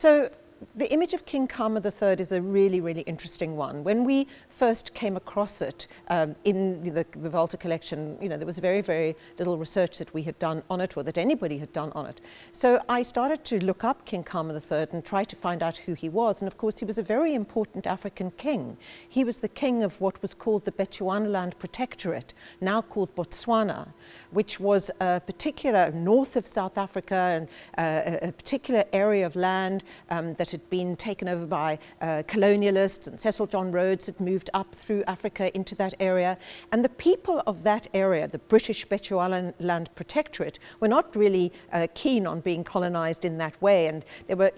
So the image of King Khama III is a really, really interesting one. When we first came across it in the Walther Collection, there was very, very little research that we had done on it, or that anybody had done on it. So I started to look up King Khama III and try to find out who he was. And of course, he was a very important African king. He was the king of what was called the Bechuanaland Protectorate, now called Botswana, which was a particular north of South Africa, and a particular area of land that had been taken over by colonialists, and Cecil John Rhodes had moved up through Africa into that area. And the people of that area, the British Bechuanaland Protectorate, were not really keen on being colonized in that way, and there were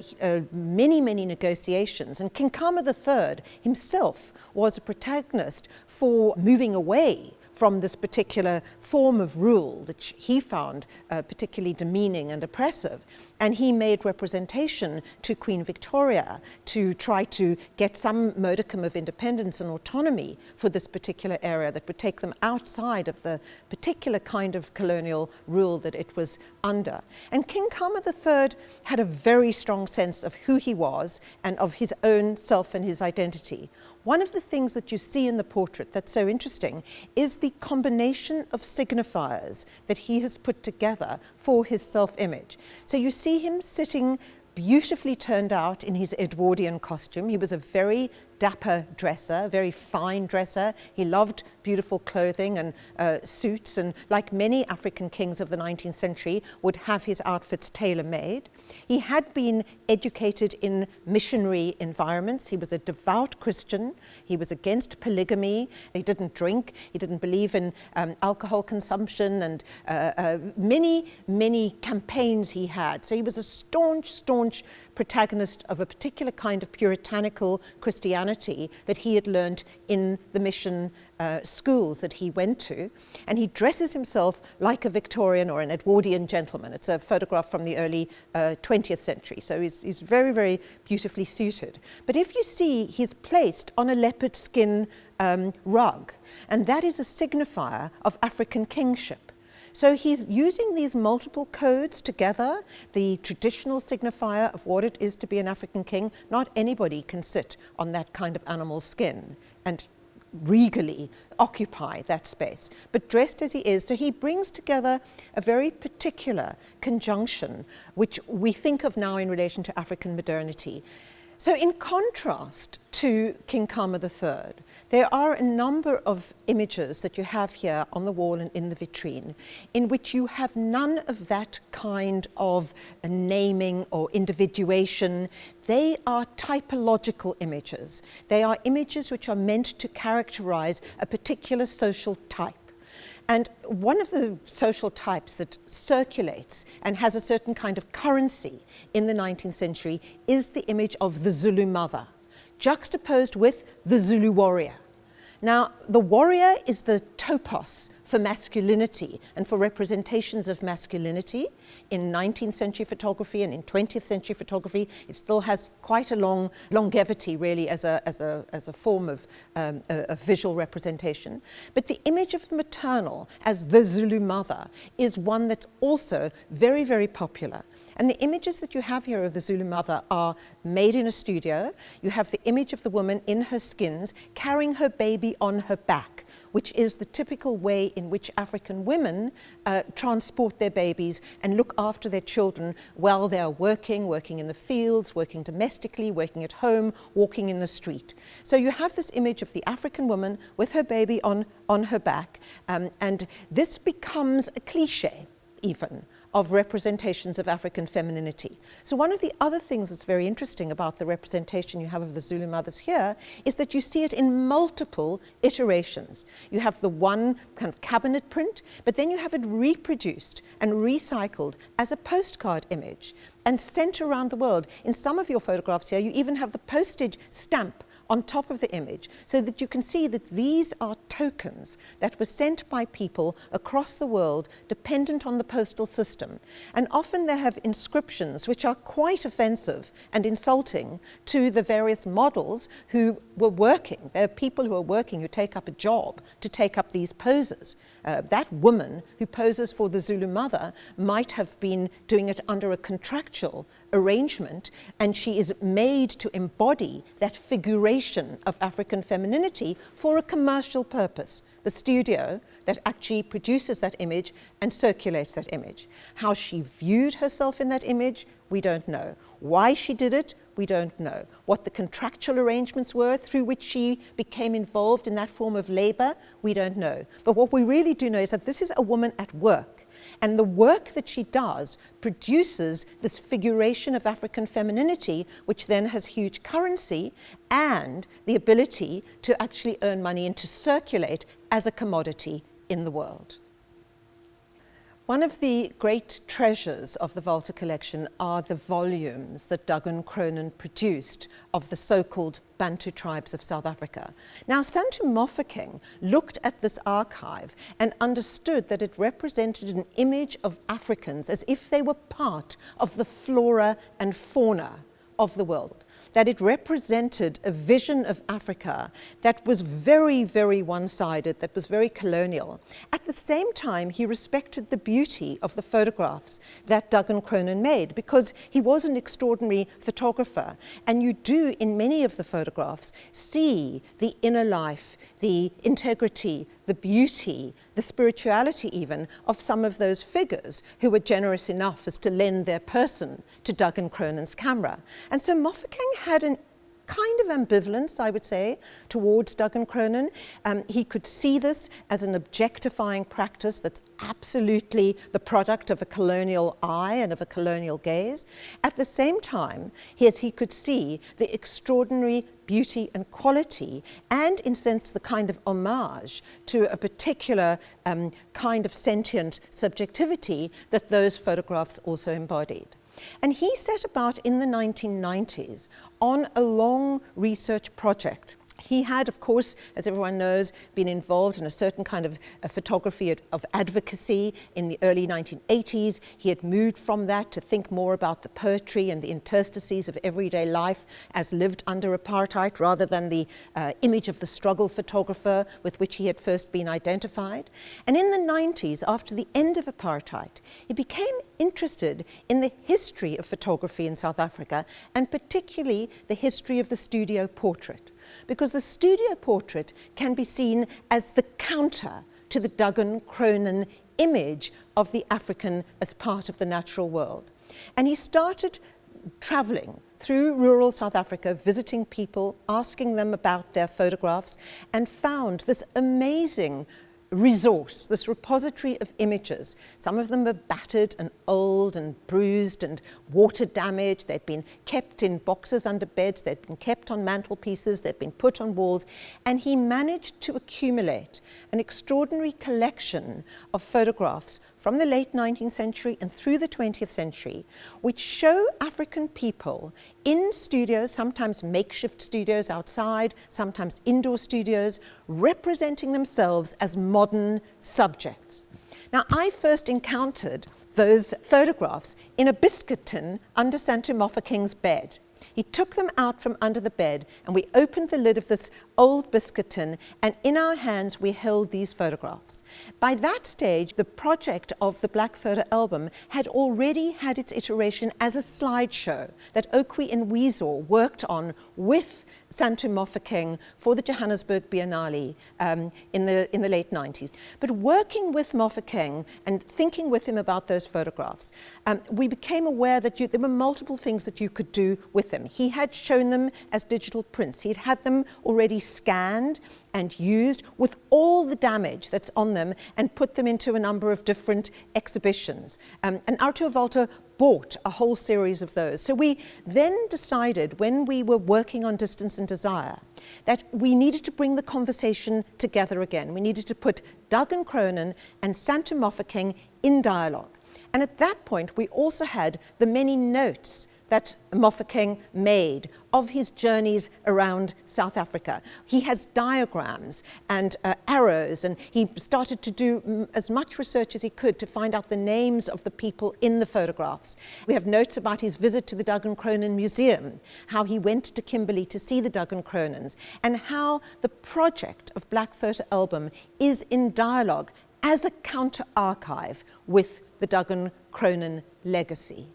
many, many negotiations. And King Khama III himself was a protagonist for moving away from this particular form of rule that he found particularly demeaning and oppressive. And he made representation to Queen Victoria to try to get some modicum of independence and autonomy for this particular area that would take them outside of the particular kind of colonial rule that it was under. And King Khama III had a very strong sense of who he was and of his own self and his identity. One of the things that you see in the portrait that's so interesting is the combination of signifiers that he has put together for his self-image. So you see him sitting beautifully turned out in his Edwardian costume. He was a very dapper dresser, very fine dresser. He loved beautiful clothing and suits, and like many African kings of the 19th century, would have his outfits tailor-made. He had been educated in missionary environments. He was a devout Christian. He was against polygamy. He didn't drink. He didn't believe in alcohol consumption, and many, many campaigns he had. So he was a staunch protagonist of a particular kind of puritanical Christianity that he had learned in the mission schools that he went to. And he dresses himself like a Victorian or an Edwardian gentleman. It's a photograph from the early 20th century, so he's very, very beautifully suited. But if you see, he's placed on a leopard skin rug, and that is a signifier of African kingship. So he's using these multiple codes together, the traditional signifier of what it is to be an African king. Not anybody can sit on that kind of animal skin and regally occupy that space, but dressed as he is. So he brings together a very particular conjunction, which we think of now in relation to African modernity. So in contrast to King Khama III, there are a number of images that you have here on the wall and in the vitrine in which you have none of that kind of naming or individuation. They are typological images. They are images which are meant to characterize a particular social type. And one of the social types that circulates and has a certain kind of currency in the 19th century is the image of the Zulu mother, juxtaposed with the Zulu warrior. Now, the warrior is the topos for masculinity and for representations of masculinity in 19th century photography and in 20th century photography. It still has quite a longevity really as a form of visual representation. But the image of the maternal as the Zulu mother is one that's also very, very popular. And the images that you have here of the Zulu mother are made in a studio. You have the image of the woman in her skins carrying her baby on her back, which is the typical way in which African women transport their babies and look after their children while they are working in the fields, working domestically, working at home, walking in the street. So you have this image of the African woman with her baby on her back, and this becomes a cliche even of representations of African femininity. So one of the other things that's very interesting about the representation you have of the Zulu mothers here is that you see it in multiple iterations. You have the one kind of cabinet print, but then you have it reproduced and recycled as a postcard image and sent around the world. In some of your photographs here, you even have the postage stamp on top of the image, so that you can see that these are tokens that were sent by people across the world dependent on the postal system. And often they have inscriptions which are quite offensive and insulting to the various models who were working. There are people who are working who take up a job to take up these poses. That woman who poses for the Zulu mother might have been doing it under a contractual arrangement, and she is made to embody that figuration of African femininity for a commercial purpose. The studio that actually produces that image and circulates that image. How she viewed herself in that image, we don't know. Why she did it, we don't know. What the contractual arrangements were through which she became involved in that form of labor, we don't know. But what we really do know is that this is a woman at work. And the work that she does produces this figuration of African femininity, which then has huge currency and the ability to actually earn money and to circulate as a commodity in the world. One of the great treasures of the Walther Collection are the volumes that Doug Cronin produced of the so-called Bantu tribes of South Africa. Now, Santu Mofokeng looked at this archive and understood that it represented an image of Africans as if they were part of the flora and fauna of the world, that it represented a vision of Africa that was very, very one-sided, that was very colonial. At the same time, he respected the beauty of the photographs that Doug Cronin made, because he was an extraordinary photographer. And you do, in many of the photographs, see the inner life, the integrity, the beauty, the spirituality even, of some of those figures who were generous enough as to lend their person to Doug Cronin's camera. And so Mofokeng had an kind of ambivalence, I would say, towards Doug Cronin. He could see this as an objectifying practice that's absolutely the product of a colonial eye and of a colonial gaze. At the same time, as he could see the extraordinary beauty and quality, and in a sense the kind of homage to a particular kind of sentient subjectivity that those photographs also embodied. And he set about in the 1990s on a long research project. He had, of course, as everyone knows, been involved in a certain kind of photography of advocacy in the early 1980s. He had moved from that to think more about the poetry and the interstices of everyday life as lived under apartheid, rather than the image of the struggle photographer with which he had first been identified. And in the 90s, after the end of apartheid, he became interested in the history of photography in South Africa, and particularly the history of the studio portrait. Because the studio portrait can be seen as the counter to the Doug Cronin image of the African as part of the natural world. And he started traveling through rural South Africa, visiting people, asking them about their photographs, and found this amazing resource, this repository of images. Some of them were battered and old and bruised and water damaged. They'd been kept in boxes under beds. They'd been kept on mantelpieces. They'd been put on walls. And he managed to accumulate an extraordinary collection of photographs from the late 19th century and through the 20th century, which show African people in studios, sometimes makeshift studios outside, sometimes indoor studios, representing themselves as modern subjects. Now, I first encountered those photographs in a biscuit tin under Santu Mofokeng's bed. He took them out from under the bed, and we opened the lid of this old biscuit tin, and in our hands we held these photographs. By that stage, the project of the Black Photo Album had already had its iteration as a slideshow that Okwi and Weasel worked on with Santu Mofokeng for the Johannesburg Biennale in the late 90s. But working with Mofokeng and thinking with him about those photographs, we became aware that there were multiple things that you could do with them. He had shown them as digital prints. He'd had them already scanned and used with all the damage that's on them, and put them into a number of different exhibitions. And Arthur Walther bought a whole series of those. So we then decided, when we were working on Distance and Desire, that we needed to bring the conversation together again. We needed to put Doug Cronin and Santu Mofokeng in dialogue. And at that point, we also had the many notes that Moffat King made of his journeys around South Africa. He has diagrams and arrows, and he started to do as much research as he could to find out the names of the people in the photographs. We have notes about his visit to the Duggan Cronin Museum, how he went to Kimberley to see the Duggan Cronins, and how the project of Black Photo Album is in dialogue as a counter-archive with the Duggan Cronin legacy.